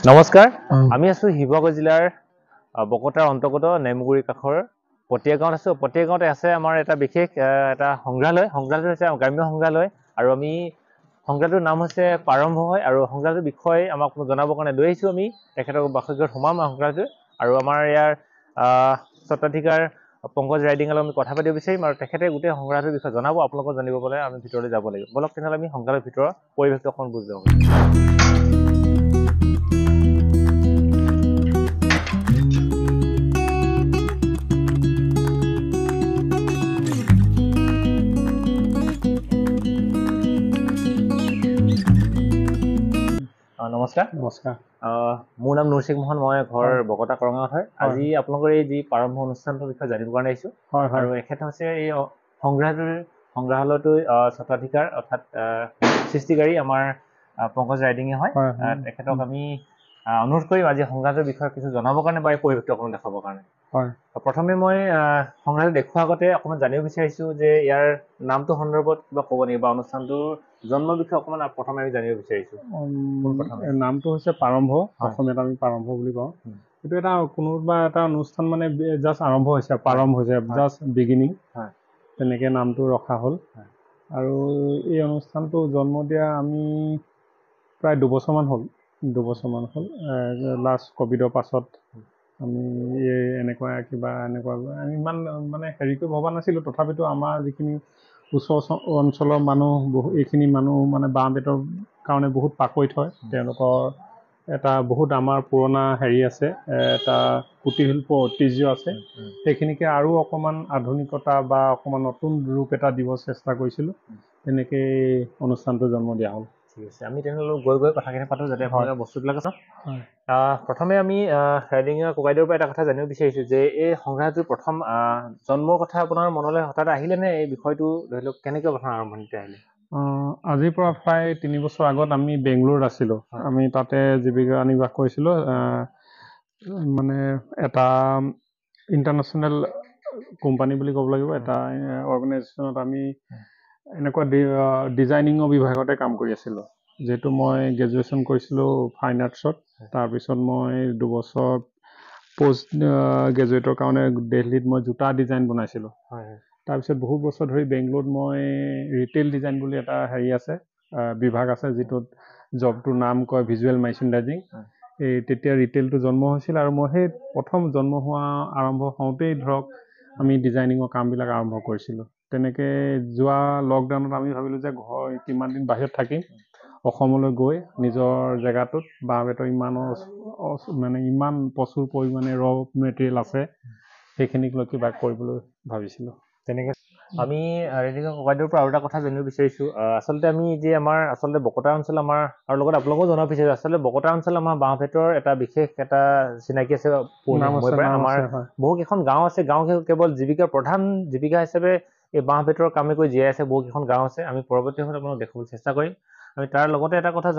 নমস্কাৰ আমি আছো শিৱসাগৰ জিলাৰ বকতাৰ অন্তৰ্গত নেমগুৰি কাখৰ পটিয়া গাঁৱত আছো। পটিয়া গাঁৱতে আছে আমাৰ এটা বিশেষ এটা সংগ্ৰহালয় হৈছে গ্ৰাম্য সংগ্ৰহালয় আৰু আমি সংগ্ৰহালয়টোৰ নাম হৈছে প্ৰাৰম্ভ হয় আৰু সংগ্ৰহালয়টোৰ বিষয়ে আমাক জনাবৰ কাৰণে লৈ আহিছো। আমি তেখেতৰ বাসগৃহত সোমাম সংগ্ৰহালয়টো আৰু আমাৰ ইয়াৰ স্বত্বাধিকাৰ পংকজ ৰাইডিঙৰ আমি কথা পাতিব বিচাৰিম আৰু তেখেতে গোটেই সংগ্ৰহালয়টোৰ বিষয়ে জনাব। আপোনালোকক জানিব পালে আমি ভিতৰলৈ যাব লাগিব। বলক তেনেহ'লে আমি সংগ্ৰহালয়ৰ ভিতৰৰ পৰিৱেশটো অকণ বুজি লওঁ। নমস্কাৰ। মোৰ নাম নুৰশেখ মোহন, মই ঘৰ বকতা কৰঙাত হয়। আজি আপোনালোকৰ এই যি প্ৰাৰম্ভ অনুষ্ঠানটোৰ বিষয়ে জানিবৰ কাৰণে আহিছোঁ আৰু এখেত হৈছে এই সংগ্ৰহালয়টোৰ স্বত্বাধিকাৰ অৰ্থাৎ সৃষ্টিকাৰী আমাৰ পংকজ ৰাইডিঙে হয়। তেখেতক আমি অনুৰোধ কৰিম আজি সংগ্ৰহালয়ৰ বিষয়ে কিছু জনাবৰ কাৰণে বা এই পৰিৱেশটো অকণমান দেখাবৰ কাৰণে। প্ৰথমে মই সংগ্ৰহালয় দেখুৱাৰ আগতে অকণমান জানিব বিচাৰিছোঁ যে ইয়াৰ নামটো সন্দৰ্ভত কিবা ক'ব নেকি বা অনুষ্ঠানটোৰ জন্মৰ বিষয়ে অকণমান প্ৰথমে আমি জানিব বিচাৰিছোঁ। নামটো হৈছে প্ৰাৰম্ভ, অসমীয়াত আমি প্ৰাৰম্ভ বুলি কওঁ। এইটো এটা কোনোবা এটা অনুষ্ঠান মানে জাষ্ট আৰম্ভ হৈছে, প্ৰাৰম্ভ হৈছে, জাষ্ট বিগিনিং, তেনেকৈ নামটো ৰখা হ'ল। আৰু এই অনুষ্ঠানটো জন্ম দিয়া আমি প্ৰায় দুবছৰমান হ'ল। লাষ্ট ক'ভিডৰ পাছত আমি এনেকুৱা আমি ইমান মানে হেৰিকৈ ভবা নাছিলোঁ। তথাপিতো আমাৰ যিখিনি ওচৰ অঞ্চলৰ মানুহ এইখিনি মানুহ মানে বাঁহ বেতৰ কাৰণে বহুত পাকৈত হয়। তেওঁলোকৰ এটা বহুত আমাৰ পুৰণা হেৰি আছে, এটা কুটিৰশিল্প ঐতিহ্য আছে। সেইখিনিকে আৰু অকণমান আধুনিকতা বা অকণমান নতুন ৰূপ এটা দিব চেষ্টা কৰিছিলোঁ। তেনেকেই অনুষ্ঠানটো জন্ম দিয়া হ'ল। ঠিক আছে, আমি তেনেহ'লে গৈ কথাখিনি পাতোঁ যাতে আপোনালোকে বস্তুবিলাক চাওক। প্ৰথমে আমি ৰাইডিঙৰ ককাইদেউৰ পৰা এটা কথা জানিব বিচাৰিছোঁ যে এই সংগ্ৰহালয়টোৰ প্ৰথম জন্মৰ কথা আপোনাৰ মনলৈ হঠাৎ আহিলেনে? এই বিষয়টো ধৰি লওক কেনেকৈ প্ৰথম আৰম্ভণিতে আহিলে? আজিৰ পৰা প্ৰায় 3 বছৰ আগত আমি বেংগলোৰত আছিলোঁ। আমি তাতে জীৱিকা নিৰ্বাহ কৰিছিলোঁ। মানে এটা ইণ্টাৰনেশ্যনেল কোম্পানী বুলি ক'ব লাগিব, এটা অৰ্গেনাইজেশ্যনত আমি এনেকুৱা ডিজাইনিঙৰ বিভাগতে কাম কৰি আছিলোঁ। যিহেতু মই গ্ৰেজুৱেশ্যন কৰিছিলোঁ ফাইন আৰ্টছত। তাৰপিছত মই 2 বছৰ পষ্ট গ্ৰেজুৱেটৰ কাৰণে দিল্লীত মই জোতা ডিজাইন বনাইছিলোঁ। তাৰপিছত বহুত বছৰ ধৰি বেংগলোৰত মই ৰিটেইল ডিজাইন বুলি এটা হেৰি আছে, বিভাগ আছে, যিটোত জবটোৰ নাম কয় ভিজুৱেল মাৰ্চেণ্টাইজিং। তেতিয়া ৰিটেইলটো জন্ম হৈছিল আৰু মই সেই প্ৰথম জন্ম হোৱা আৰম্ভ হওঁতেই ধৰক আমি ডিজাইনিঙৰ কামবিলাক আৰম্ভ কৰিছিলোঁ। তেনেকৈ যোৱা লকডাউনত আমি ভাবিলোঁ যে কিমান দিন বাহিৰত থাকিম, অসমলৈ গৈ নিজৰ জেগাটোত বাঁহ বেতৰ ইমান প্ৰচুৰ পৰিমাণে মেটেৰিয়েল আছে, সেইখিনিক লৈ কিবা কৰিবলৈ ভাবিছিলোঁ। তেনেকৈ আমি ৰাইডিঙৰ ককাইদেউৰ পৰা আৰু এটা কথা জানিব বিচাৰিছোঁ। আচলতে আমি যে আমাৰ বকতা অঞ্চল আমাৰ আৰু লগত আপোনালোকেও জনাব বিচাৰিছোঁ, আচলতে বকতা অঞ্চল আমাৰ বাঁহ বেতৰ এটা বিশেষ এটা চিনাকি আছে। আমাৰ বহুকেইখন গাঁও আছে, গাঁও কেৱল প্ৰধান জীৱিকা হিচাপে এই বাঁহ বেতৰ কামে কৰি জীয়াই আছে বহুকেইখন গাঁও আছে। আমি পৰৱৰ্তী সময়ত আপোনালোক দেখাবলৈ চেষ্টা কৰিম। আমি তাৰ লগতে এটা কথা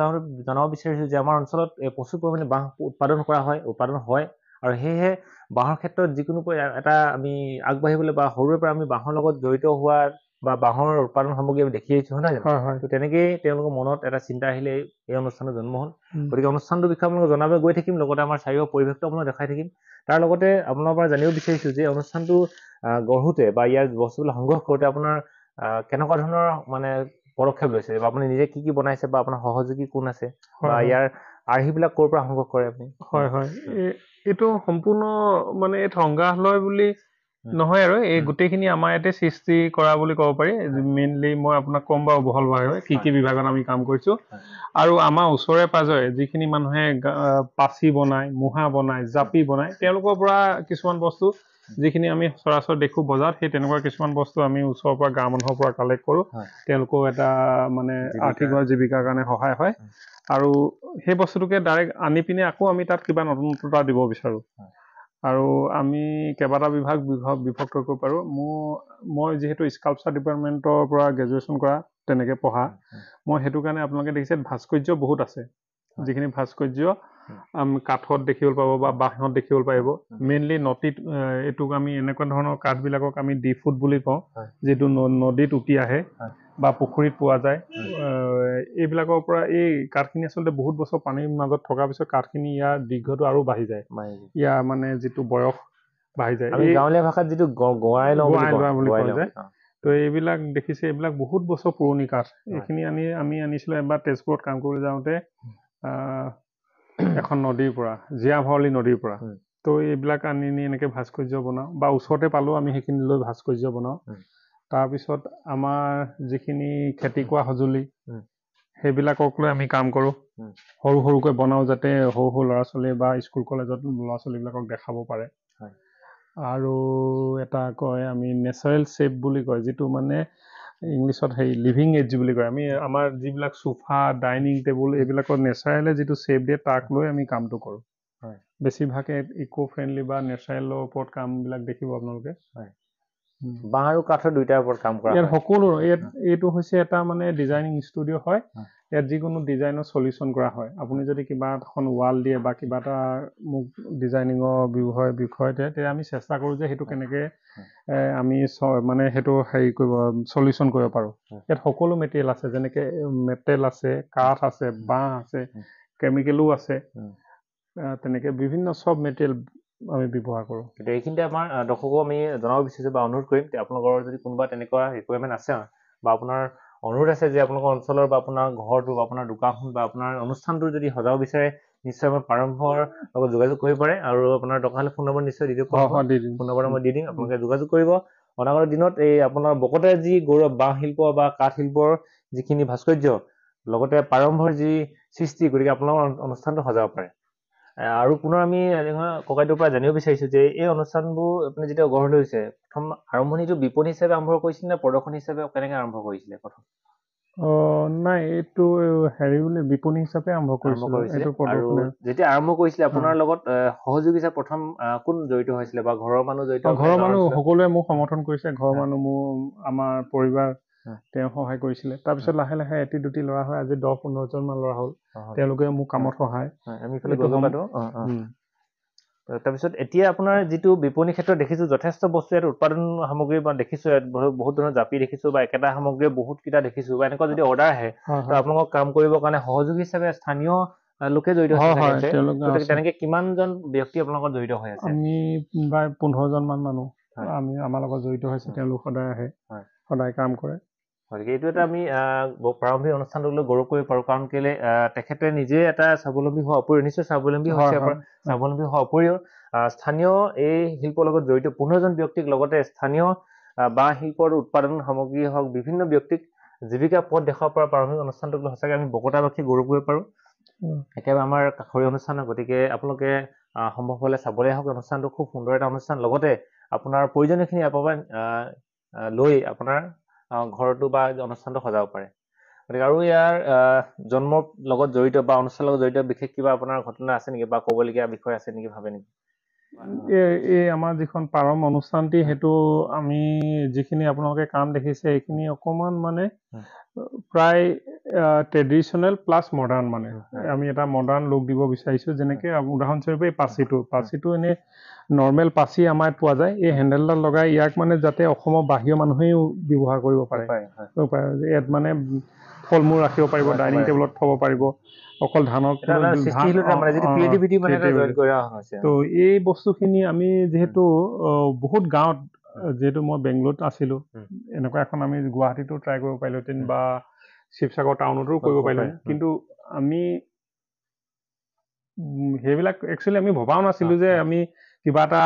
জনাব বিচাৰিছোঁ যে আমাৰ অঞ্চলত প্ৰচুৰ পৰিমাণে বাঁহ উৎপাদন হয় আৰু সেয়েহে বাঁহৰ ক্ষেত্ৰত যিকোনো এটা আমি আগবাঢ়িবলৈ বা সৰুৰে পৰা আমি বাঁহৰ লগত জড়িত হোৱা বা বাঁহৰ উৎপাদন সামগ্ৰী আমি দেখি আহিছোঁ, নহয় জানো? তো তেনেকেই তেওঁলোকৰ মনত এটা চিন্তা আহিলে এই অনুষ্ঠানৰ জন্ম হ'ল। গতিকে অনুষ্ঠানটোৰ বিষয়ে আপোনালোকে জনাব গৈ থাকিম, লগতে আমাৰ চাৰিওফালৰ পৰিৱেশটো আপোনালোক দেখাই থাকিম। তাৰ লগতে আপোনালোকৰ পৰা জানিব বিচাৰিছোঁ যে অনুষ্ঠানটো গঢ়োতে বা ইয়াৰ বস্তুবিলাক সংগ্ৰহ কৰোঁতে আপোনাৰ কেনেকুৱা ধৰণৰ মানে পদক্ষেপ লৈছে বা আপুনি নিজে কি বনাইছে বা আপোনাৰ সহযোগী কোন আছে বা ইয়াৰ আৰ্হিবিলাক ক'ৰ পৰা সংগ্ৰহ কৰে আপুনি? এইটো সম্পূৰ্ণ মানে এই সংগ্ৰহালয় বুলি নহয় আৰু এই গোটেইখিনি আমাৰ ইয়াতে সৃষ্টি কৰা বুলি ক'ব পাৰি। মেইনলি মই আপোনাক ক'ম বাৰু বহলভাৱে কি বিভাগত আমি কাম কৰিছোঁ। আৰু আমাৰ ওচৰে পাজৰে যিখিনি মানুহে পাচি বনায়, মুহা বনায়, জাপি বনায়, তেওঁলোকৰ পৰা কিছুমান বস্তু যিখিনি আমি সচৰাচৰ দেখোঁ বজাৰত, সেই তেনেকুৱা কিছুমান বস্তু আমি ওচৰৰ পৰা গাঁও মানুহৰ পৰা কালেক্ট কৰোঁ। তেওঁলোকেও এটা মানে আৰ্থিক জীৱিকাৰ কাৰণে সহায় হয় আৰু সেই বস্তুটোকে ডাইৰেক্ট আনি পিনে আকৌ আমি তাত কিবা নতুনতা দিব বিচাৰোঁ। আৰু আমি কেইবাটা বিভক্ত কৰিব পাৰোঁ। মই যিহেতু স্কাল্পচাৰ ডিপাৰ্টমেণ্টৰ পৰা গ্ৰেজুৱেশ্যন কৰা, তেনেকৈ পঢ়া, মই সেইটো কাৰণে আপোনালোকে দেখিছে ভাস্কৰ্য বহুত আছে। যিখিনি ভাস্কৰ্য কাঠত দেখিবলৈ পাব বা বাঁহত দেখিবলৈ পাৰিব। মেইনলি নদীত এইটোক আমি এনেকুৱা ধৰণৰ কাঠবিলাকক আমি ডিফুট বুলি কওঁ, যিটো নদীত উটি আহে। বা পুখুৰীত পোৱা যায় এইবিলাকৰ পৰা এই কাঠখিনি আচলতে বহুত বছৰ পানীৰ মাজত থকাৰ পিছত কাঠখিনি ইয়াৰ দীৰ্ঘটো আৰু বাঢ়ি যায় ইয়াৰ মানে যিটো বয়স বাঢ়ি যায় আমি গাঁৱলীয়া ভাষাত যিটো গৱাই লওঁ বুলি লোৱা বুলি গৱাই কয় লওঁ যে তো এইবিলাক দেখিছে এইবিলাক বহুত বছৰ পুৰণি কাঠ এইখিনি আমি আনিছিলোঁ এবাৰ তেজপুৰত কাম কৰি যাওঁতে এখন নদীৰ পৰা জীয়াভৰলী নদীৰ পৰা তো এইবিলাক আনি এনেকৈ ভাস্কৰ্য বনাওঁ বা ওচৰতে পালেও আমি সেইখিনি লৈ ভাস্কৰ্য বনাওঁ তাৰপিছত আমাৰ যিখিনি খেতি কৰা সঁজুলি সেইবিলাকক লৈ আমি কাম কৰোঁ সৰু সৰুকৈ বনাওঁ যাতে সৰু সৰু ল'ৰা ছোৱালী বা স্কুল কলেজত ল'ৰা ছোৱালীবিলাকক দেখাব পাৰে আৰু এটা কয় আমি নেচাৰেল শ্বেপ বুলি কয় যিটো মানে ইংলিছত হেৰি লিভিং এজ বুলি কয় আমি আমাৰ যিবিলাক সোফা ডাইনিং টেবুল এইবিলাকৰ নেচাৰেলে যিটো শ্বেপ দিয়ে তাক লৈ আমি কামটো কৰোঁ বেছিভাগে ইক' ফ্ৰেণ্ডলি বা নেচাৰেলৰ ওপৰত কামবিলাক দেখিব আপোনালোকে বাঁহ আৰু কাঠৰ দুইটাৰ ওপৰত কাম কৰা ইয়াত সকলো এইটো হৈছে এটা মানে ডিজাইনিং ষ্টুডিঅ' হয় ইয়াত যিকোনো ডিজাইনৰ চলিউশ্যন কৰা হয় আপুনি যদি কিবা এখন ৱাল দিয়ে বা কিবা এটা মোক ডিজাইনিঙৰ বিষয় তেতিয়া আমি চেষ্টা কৰোঁ যে সেইটো কেনেকৈ আমি মানে সেইটো হেৰি কৰিব চলিউশ্যন কৰিব পাৰোঁ ইয়াত সকলো মেটেৰিয়েল আছে যেনেকৈ মেটেল আছে কাঠ আছে বাঁহ আছে কেমিকেলো আছে তেনেকৈ বিভিন্ন চব মেটেৰিয়েল আমি ব্যৱহাৰ কৰোঁ কিন্তু এইখিনিতে আমাৰ দৰ্শকো আমি জনাব বিচাৰিছোঁ বা অনুৰোধ কৰিম আপোনালোকৰ যদি কোনোবা তেনেকুৱা ৰিকুৱাৰমেণ্ট আছে বা আপোনাৰ অনুৰোধ আছে যে আপোনালোকৰ অঞ্চলৰ বা আপোনাৰ ঘৰটো বা আপোনাৰ দোকানখন বা আপোনাৰ অনুষ্ঠানটো যদি সজাব বিচাৰে নিশ্চয় আমাৰ প্ৰাৰম্ভৰ লগত যোগাযোগ কৰিব পাৰে আৰু আপোনাৰ দৰকাৰ হ'লে ফোন নম্বৰ নিশ্চয় দি দিয়ক ফোন নম্বৰ মই দি দিম আপোনালোকে যোগাযোগ কৰিব অনাগত দিনত এই আপোনাৰ বকতাৰ যি গৌৰৱ বাঁহ শিল্প বা কাঠ শিল্পৰ যিখিনি ভাস্কৰ্য লগতে প্ৰাৰম্ভৰ যি সৃষ্টি গতিকে আপোনালোকৰ অনুষ্ঠানটো সজাব পাৰে আৰু পুনৰ আমি ককাইদেউৰ পৰা জানিব বিচাৰিছোঁ যে এই অনুষ্ঠানবোৰ আপুনি যেতিয়া গঢ় লৈছে প্ৰথম আৰম্ভণিটো বিপণী হিচাপে আৰম্ভ কৰিছিলে নে প্ৰদৰ্শন হিচাপে কেনেকৈ আৰম্ভ কৰিছিলে প্ৰথম নাই এইটো হেৰি বুলি বিপণী হিচাপে আৰম্ভ কৰিছিলোঁ আৰু যেতিয়া আৰম্ভ কৰিছিলে আপোনাৰ লগত সহযোগী হিচাপে প্ৰথম কোন জড়িত হৈছিলে বা ঘৰৰ মানুহ জড়িত ঘৰৰ মানুহ সকলোৱে মোক সমৰ্থন কৰিছে ঘৰৰ মানুহ মোৰ আমাৰ পৰিবাৰ তেওঁ সহায় কৰিছিলে তাৰপিছত লাহে লাহে এটি দুটি ল'ৰা হয় আজি 10-15জন মান ল'ৰা হ'ল তেওঁলোকে মোক কামত সহায় তাৰপিছত এতিয়া আপোনাৰ যিটো বিপণী ক্ষেত্ৰত দেখিছোঁ যথেষ্ট বস্তু ইয়াত উৎপাদন সামগ্ৰী বা দেখিছোঁ ইয়াত বহুত ধৰণৰ জাপি দেখিছোঁ বা একেটা সামগ্ৰীয়ে বহুতকেইটা দেখিছোঁ বা এনেকুৱা যদি অৰ্ডাৰ আহে আপোনালোকক কাম কৰিবৰ কাৰণে সহযোগী হিচাপে স্থানীয় লোকে জড়িত হৈছে তেনেকৈ কিমানজন ব্যক্তি আপোনালোকৰ জড়িত হৈ আছে আমি প্ৰায় 15জন মান মানুহ আমি আমাৰ লগত জড়িত হৈছে তেওঁলোক সদায় আহে সদায় কাম কৰে গতিকে এইটো এটা আমি প্ৰাৰম্ভিক অনুষ্ঠানটোক লৈ গৌৰৱ কৰিব পাৰোঁ কাৰণ কেলে তেখেতে নিজে এটা স্বাৱলম্বী হোৱা উপৰিও নিশ্চয় স্বাৱলম্বী হৈছে স্বাৱলম্বী হোৱা উপৰিও স্থানীয় এই শিল্পৰ লগত জড়িত 15জন ব্যক্তিক লগতে স্থানীয় বাঁহ শিল্পৰ উৎপাদন সামগ্ৰী হওক বিভিন্ন ব্যক্তিক জীৱিকা পথ দেখাব পৰা প্ৰাৰম্ভিক অনুষ্ঠানটোক লৈ সঁচাকৈ আমি বকতাবাসী গৌৰৱ কৰিব পাৰোঁ একেবাৰে আমাৰ কাষৰীয়া অনুষ্ঠান গতিকে আপোনালোকে সম্ভৱ হ'লে চাবলৈ আহক অনুষ্ঠানটো খুব সুন্দৰ এটা অনুষ্ঠান লগতে আপোনাৰ প্ৰয়োজনীয়খিনি ইয়াৰ পৰা লৈ আপোনাৰ ঘৰটো বা অনুষ্ঠানটো সজাব পাৰে গতিকে আৰু ইয়াৰ জন্মৰ লগত জড়িত বা অনুষ্ঠানৰ লগত জড়িত বিশেষ কিবা আপোনাৰ ঘটনা আছে নেকি বা ক'বলগীয়া বিষয় আছে নেকি ভাবে নেকি এই আমাৰ যিখন প্ৰাৰম্ভ অনুষ্ঠানটি সেইটো আমি যিখিনি আপোনালোকে কাম দেখিছে এইখিনি অকণমান মানে প্ৰায় ট্ৰেডিশ্যনেল প্লাছ মডাৰ্ণ মানে আমি এটা মডাৰ্ণ লুক দিব বিচাৰিছোঁ যেনেকৈ উদাহৰণস্বৰূপে এই পাচিটো এনেই নৰ্মেল পাচি আমাৰ পোৱা যায় এই হেণ্ডেলডাল লগাই ইয়াক মানে যাতে অসমৰ বাহিৰৰ মানুহেও ব্যৱহাৰ কৰিব পাৰে ইয়াত মানে ফল মূল ৰাখিব পাৰিব ডাইনিং টেবুলত থ'ব পাৰিব অকল ধানক তো এই বস্তুখিনি আমি যিহেতু বহুত গাঁৱত যিহেতু মই বেংগলোৰত আছিলোঁ এনেকুৱা এখন আমি গুৱাহাটীতো ট্ৰাই কৰিব পাৰিলোহেঁতেন বা শিৱসাগৰ টাউনতো কৰিব পাৰিলোহেঁতেন কিন্তু আমি সেইবিলাক একচুৱেলি আমি ভবাও নাছিলোঁ যে আমি কিবা এটা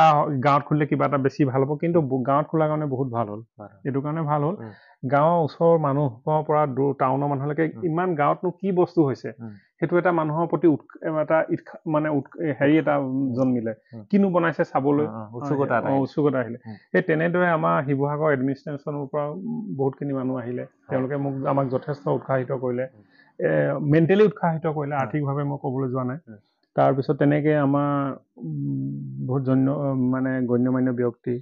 গাঁৱত খুলিলে কিবা এটা বেছি ভাল হ'ব কিন্তু গাঁৱত খোলাৰ কাৰণে বহুত ভাল হ'ল এইটো কাৰণে ভাল হ'ল গাঁৱৰ ওচৰৰ মানুহৰ পৰা দূৰ টাউনৰ মানুহলৈকে ইমান গাঁৱতনো কি বস্তু হৈছে সেইটো এটা মানুহৰ প্ৰতি এটা মানে হেৰি এটা জন্মিলে কিনো বনাইছে চাবলৈ উৎসুকতা আহিলে সেই তেনেদৰে আমাৰ শিৱসাগৰ এডমিনিষ্ট্ৰেশ্যনৰ পৰা বহুতখিনি মানুহ আহিলে তেওঁলোকে আমাক যথেষ্ট উৎসাহিত কৰিলে মেণ্টেলি উৎসাহিত কৰিলে আৰ্থিকভাৱে মই ক'বলৈ যোৱা নাই তাৰপিছত তেনেকৈ আমাৰ বহুত মানে গণ্যমান্য ব্যক্তি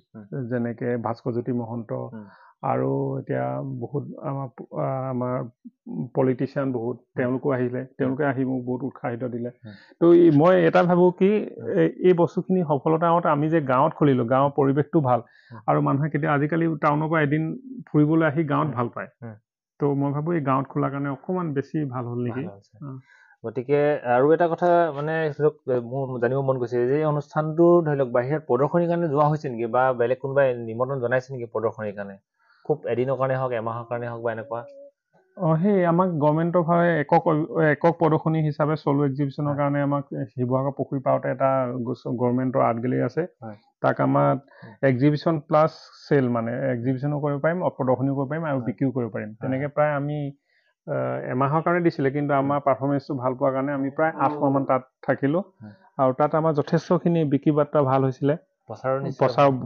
যেনেকৈ ভাস্কৰজ্যোতি মহন্ত আৰু এতিয়া বহুত আমাৰ পলিটিচিয়ান বহুত তেওঁলোকো আহিলে তেওঁলোকে আহি মোক বহুত উৎসাহিত দিলে তো মই এটা ভাবোঁ কি এই বস্তুখিনি সফলতাৰ মতে আমি যে গাঁৱত খুলিলোঁ গাঁৱৰ পৰিৱেশটো ভাল আৰু মানুহে কেতিয়া আজিকালি টাউনৰ পৰা এদিন ফুৰিবলৈ আহি গাঁৱত ভাল পায় তো মই ভাবোঁ এই গাঁৱত খোলাৰ কাৰণে অকণমান বেছি ভাল হ'ল নেকি। ভাল হৈছে। গতিকে আৰু এটা কথা মানে ধৰি লওক মোৰ জানিব মন গৈছে যে এই অনুষ্ঠানটো ধৰি লওক বাহিৰত প্ৰদৰ্শনীৰ কাৰণে যোৱা হৈছে নেকি বা বেলেগ কোনোবাই নিমন্ত্ৰণ জনাইছে নেকি প্ৰদৰ্শনীৰ কাৰণে খুব এদিনৰ কাৰণে হওক এমাহৰ কাৰণে হওক বা এনেকুৱা সেই আমাক গভৰ্ণমেণ্টৰ ফালে একক প্ৰদৰ্শনী হিচাপে চলো এক্সিবিশ্যনৰ কাৰণে আমাক শিৱসাগৰ পুখুৰী পাৰতে এটা গভৰ্ণমেণ্টৰ আৰ্ট গেলেৰী আছে। তাক আমাৰ এক্সিবিশ্যন প্লাছ চেল মানে এক্সিবিশ্যনো কৰিব পাৰিম প্ৰদৰ্শনীও কৰিব পাৰিম আৰু বিক্ৰীও কৰিব পাৰিম। তেনেকৈ প্ৰায় আমি এমাহৰ কাৰণে দিছিলে, কিন্তু আমাৰ পাৰফৰ্মেঞ্চটো ভাল পোৱাৰ কাৰণে আমি প্ৰায় 8 মাহমান তাত থাকিলোঁ। আৰু তাত আমাৰ যথেষ্টখিনি বিক্ৰী বাৰ্তা ভাল হৈছিলে,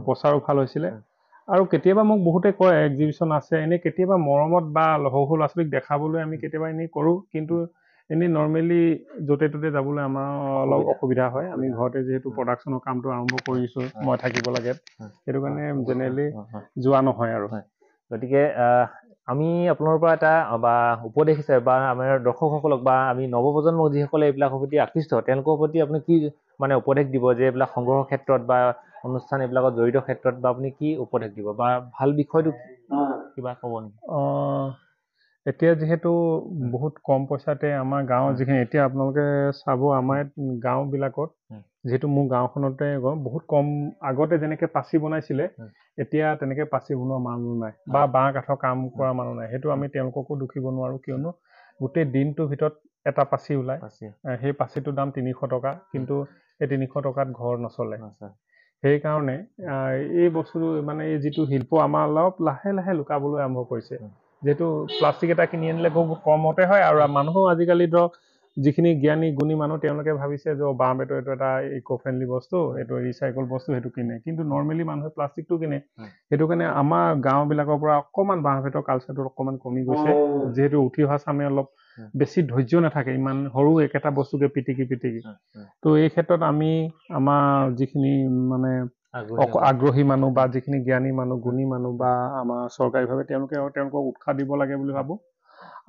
প্ৰচাৰো ভাল হৈছিলে। আৰু কেতিয়াবা মোক বহুতে কয় এক্সিবিশ্যন আছে, এনেই কেতিয়াবা মৰমত বা সৰু সৰু ল'ৰা ছোৱালীক দেখাবলৈ আমি কেতিয়াবা এনেই কৰোঁ, কিন্তু এনেই নৰ্মেলি য'তে ত'তে যাবলৈ আমাৰ অলপ অসুবিধা হয়। আমি ঘৰতে যিহেতু প্ৰডাকশ্যনৰ কামটো আৰম্ভ কৰিছোঁ, মই থাকিব লাগে, সেইটো কাৰণে জেনেৰেলি যোৱা নহয় আৰু। গতিকে আমি আপোনালোকৰ পৰা এটা বা উপদেশ হিচাপে বা আমাৰ দৰ্শকসকলক বা আমি নৱপ্ৰজন্মক যিসকলে এইবিলাকৰ প্ৰতি আকৃষ্ট তেওঁলোকৰ প্ৰতি আপুনি কি মানে উপদেশ দিব যে এইবিলাক সংগ্ৰহৰ ক্ষেত্ৰত বা অনুষ্ঠান এইবিলাকত জড়িত ক্ষেত্ৰত বা আপুনি কি উপদেশ দিব বা ভাল বিষয়টো কিবা ক'ব নেকি? এতিয়া যিহেতু বহুত কম পইচাতে আমাৰ গাঁৱৰ যিখিনি এতিয়া আপোনালোকে চাব আমাৰ গাঁওবিলাকত যিহেতু মোৰ গাঁওখনতে বহুত কম আগতে যেনেকৈ পাচি বনাইছিলে এতিয়া তেনেকৈ পাচি বনোৱা মানুহ নাই বা বাঁহ কাঠৰ কাম কৰা মানুহ নাই। সেইটো আমি তেওঁলোককো দুখিব নোৱাৰোঁ, কিয়নো গোটেই দিনটোৰ ভিতৰত এটা পাচি ওলায়, সেই পাচিটোৰ দাম 300 টকা, কিন্তু সেই 300 টকাত ঘৰ নচলে। সেইকাৰণে এই বস্তুটো মানে এই যিটো শিল্প আমাৰ অলপ লাহে লাহে লুকাবলৈ আৰম্ভ কৰিছে। যিহেতু প্লাষ্টিক এটা কিনি আনিলে বহুত কমতে হয়, আৰু মানুহো আজিকালি ধৰক যিখিনি জ্ঞানী গুণী মানুহ তেওঁলোকে ভাবিছে যে বাঁহ বেতৰ এইটো এটা ইক' ফ্ৰেণ্ডলি বস্তু, এইটো ৰিচাইকল বস্তু, সেইটো কিনে, কিন্তু নৰ্মেলি মানুহে প্লাষ্টিকটো কিনে। সেইটো কাৰণে আমাৰ গাঁওবিলাকৰ পৰা অকণমান বাঁহ বেতৰ কালচাৰটো অকণমান কমি গৈছে, যিহেতু উঠি অহা চামে অলপ বেছি ধৈৰ্য নাথাকে ইমান সৰু একেটা বস্তুকে পিটিকি। তো এই ক্ষেত্ৰত আমি আমাৰ যিখিনি মানে আগ্ৰহী মানুহ বা যিখিনি জ্ঞানী মানুহ গুণী মানুহ বা আমাৰ চৰকাৰীভাৱে তেওঁলোকক উৎসাহ দিব লাগে বুলি ভাবোঁ।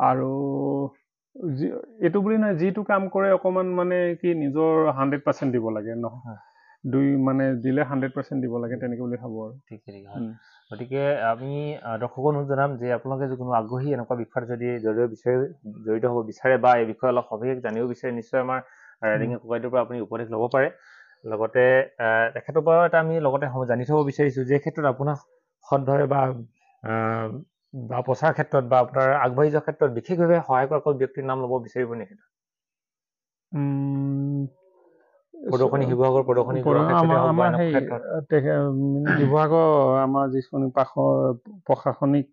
আৰু এইটো বুলি নহয়, যিটো কাম কৰে অকণমান মানে কি নিজৰ 100% দিব লাগে, নহয় মানে দিলে 100% দিব লাগে, তেনেকৈ বুলি ভাবোঁ আৰু। ঠিক হয়। গতিকে আমি দৰ্শকক অনুৰোধ জনাম যে আপোনালোকে যিকোনো আগ্ৰহী এনেকুৱা বিষয়ত যদি জড়িত হ'ব বিচাৰে বা এই বিষয়ে অলপ সবিশেষ জানিব বিচাৰে, নিশ্চয় আমাৰ ৰাইডিঙে ককাইদেউৰ পৰা আপুনি উপদেশ ল'ব পাৰে। লগতে তেখেতৰ পৰাও এটা আমি লগতে জানি থ'ব বিচাৰিছোঁ যে ক্ষেত্ৰত আপোনাক সৎভাৱে বা প্ৰচাৰ ক্ষেত্ৰত বা আপোনাৰ আগবাঢ়ি যোৱাৰ ক্ষেত্ৰত বিশেষভাৱে সহায় কৰা ব্যক্তিৰ নাম ল'ব বিচাৰিব নেকি? প্ৰদৰ্শনী শিৱসাগৰ প্ৰদৰ্শনী আমাৰ সেই শিৱসাগৰ আমাৰ যিখন প্ৰশাসনিক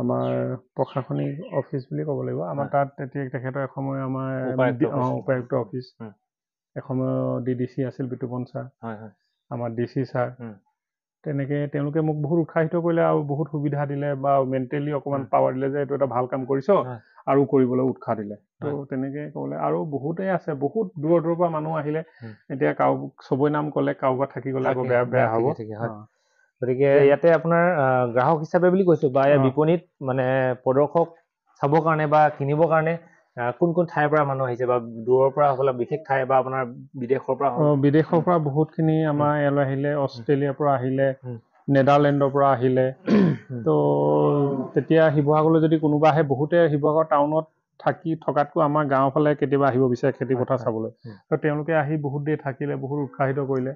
আমাৰ প্ৰশাসনিক অফিচ বুলি ক'ব লাগিব, আমাৰ তাত এতিয়া তেখেতৰ এসময় আমাৰ উপায়ুক্ত অফিচ, এসময় DDC আছিল বিতুপন ছাৰ, আমাৰ DC ছাৰ, তেনেকৈ তেওঁলোকে মোক বহুত উৎসাহিত কৰিলে আৰু বহুত সুবিধা দিলে বা মেণ্টেলি অকণমান পাৱাৰ দিলে যে এইটো এটা ভাল কাম কৰিছ আৰু কৰিবলৈ উৎসাহ দিলে। তো তেনেকৈ ক'বলৈ আৰু বহুতেই আছে, বহুত দূৰৰ পৰা মানুহ আহিলে, এতিয়া চবৰে নাম ক'লে কাৰোবাৰ থাকি গ'লে আকৌ বেয়া হ'ব। গতিকে ইয়াতে আপোনাৰ গ্ৰাহক হিচাপে বুলি কৈছোঁ বা বিপণীত মানে প্ৰদৰ্শক চাবৰ কাৰণে বা কিনিবৰ কাৰণে কোন ঠাইৰ পৰা মানুহ আহিছে বা দূৰৰ পৰা হ'লে বিশেষ ঠাই বা আপোনাৰ বিদেশৰ পৰা বহুতখিনি আমাৰ ইয়ালৈ আহিলে, অষ্ট্ৰেলিয়াৰ পৰা আহিলে, নেদাৰলেণ্ডৰ পৰা আহিলে। তো তেতিয়া শিৱসাগৰলৈ যদি কোনোবা আহে, বহুতে শিৱসাগৰ টাউনত থকাতকৈ আমাৰ গাঁৱৰ ফালে কেতিয়াবা আহিব বিচাৰে খেতি পথাৰ চাবলৈ। তো তেওঁলোকে আহি বহুত দেৰি থাকিলে, বহুত উৎসাহিত কৰিলে।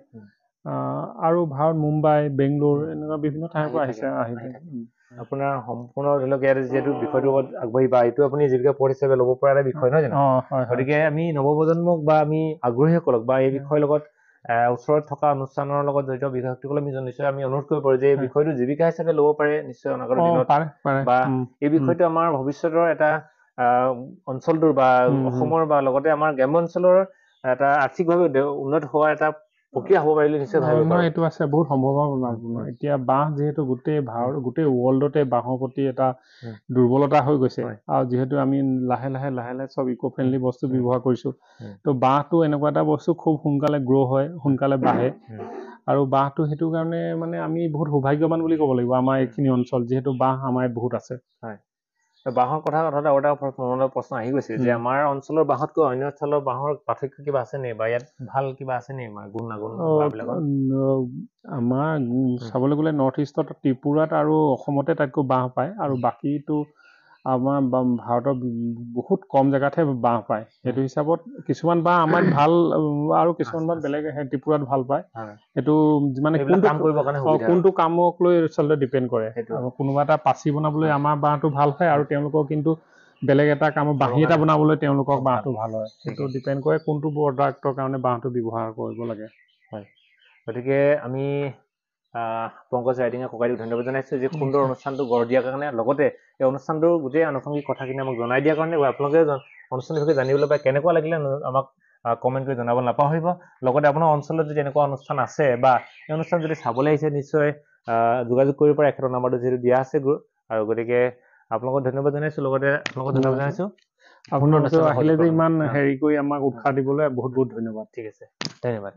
আৰু ভাৰত মুম্বাই বেংগলোৰ এনেকুৱা বিভিন্ন ঠাইৰ পৰা আহিলে। আপোনাৰ সম্পূৰ্ণ ধৰি লওক ইয়াত যিহেতু বিষয়টোৰ ওপৰত আগবাঢ়ি বা এইটো আপুনি জীৱিকা পথ হিচাপে ল'ব পৰা এটা বিষয় নহয় জানো? গতিকে আমি নৱপ্ৰজন্মক বা আমি আগ্ৰহীসকলক বা এই বিষয়ৰ লগত ওচৰত থকা অনুষ্ঠানৰ লগত জড়িত ব্যক্তিসকলক আমি নিশ্চয় আমি অনুৰোধ কৰিব পাৰোঁ যে এই বিষয়টো জীৱিকা হিচাপে ল'ব পাৰে নিশ্চয় অনাগত দিনত, বা এই বিষয়টো আমাৰ ভৱিষ্যতৰ এটা অঞ্চলটোৰ বা অসমৰ বা লগতে আমাৰ গ্ৰাম্য অঞ্চলৰ এটা আৰ্থিকভাৱে উন্নত হোৱাৰ এটা প্ৰক্ৰিয়া হ'ব পাৰিলে নিশ্চয় ভাবিব পাৰোঁ। এইটো আছে, বহুত সম্ভাৱনা। এতিয়া বাঁহ যিহেতু গোটেই ৱৰ্ল্ডতে বাঁহৰ প্ৰতি এটা দুৰ্বলতা হৈ গৈছে, আৰু যিহেতু আমি লাহে লাহে চব ইক' ফ্ৰেণ্ডলি বস্তু ব্যৱহাৰ কৰিছোঁ, তো বাঁহটো এনেকুৱা এটা বস্তু খুব সোনকালে গ্ৰ' হয়, সোনকালে বাঢ়ে। আৰু বাঁহটো সেইটো কাৰণে মানে আমি বহুত সৌভাগ্যৱান বুলি ক'ব লাগিব আমাৰ এইখিনি অঞ্চল, যিহেতু বাঁহ আমাৰ বহুত আছে। বাঁহৰ কথা আৰু এটা মনলৈ প্ৰশ্ন আহি গৈছে যে আমাৰ অঞ্চলৰ বাঁহতকৈ অন্য অঞ্চলৰ বাঁহৰ পাৰ্থক্য কিবা আছে নেকি বা ইয়াত ভাল কিবা আছে নেকি আমাৰ গুণ নাগুণ বাঁহবিলাকৰ? আমাৰ চাবলৈ গ'লে নৰ্থ ইষ্টত ত্ৰিপুৰাত আৰু অসমতে তাতকৈ বাঁহ পায় আৰু বাকীটো আমাৰ ভাৰতৰ বহুত কম জেগাতহে বাঁহ পায়। সেইটো হিচাপত কিছুমান বাঁহ আমাৰ ভাল আৰু কিছুমান বাঁহ বেলেগ ত্ৰিপুৰাত ভাল পায়। সেইটো মানে কোনটো কামক লৈ আচলতে ডিপেণ্ড কৰে। কোনোবা এটা পাচি বনাবলৈ আমাৰ বাঁহটো ভাল হয় আৰু তেওঁলোকৰ কিন্তু বেলেগ এটা কামত বাঁহী এটা বনাবলৈ তেওঁলোকৰ বাঁহটো ভাল হয়। সেইটো ডিপেণ্ড কৰে কোনটো প্ৰডাক্টৰ কাৰণে বাঁহটো ব্যৱহাৰ কৰিব লাগে। হয়, গতিকে আমি পংকজ ৰাইডিঙে ককাইদেউক ধন্যবাদ জনাইছোঁ যে সুন্দৰ অনুষ্ঠানটো গঢ় দিয়াৰ কাৰণে, লগতে এই অনুষ্ঠানটোৰ গোটেই আনুষংগিক কথাখিনি আমাক জনাই দিয়াৰ কাৰণে, আপোনালোকে অনুষ্ঠানটোৰ বিষয়ে জানিবলৈ পাই কেনেকুৱা লাগিলে আমাক কমেণ্ট কৰি জনাব নাপাহৰিব। লগতে আপোনাৰ অঞ্চলত যদি এনেকুৱা অনুষ্ঠান আছে বা এই অনুষ্ঠান যদি চাবলৈ আহিছে নিশ্চয় যোগাযোগ কৰিব পাৰে, এখেতৰ নাম্বাৰটো যিহেতু দিয়া আছে আৰু গতিকে আপোনালোকক ধন্যবাদ জনাইছোঁ। লগতে আপোনালোকক ধন্যবাদ জনাইছোঁ। আপোনালোকে আহিলে যে ইমান হেৰি কৰি আমাক উৎসাহ দিবলৈ বহুত বহুত ধন্যবাদ। ঠিক আছে, ধন্যবাদ।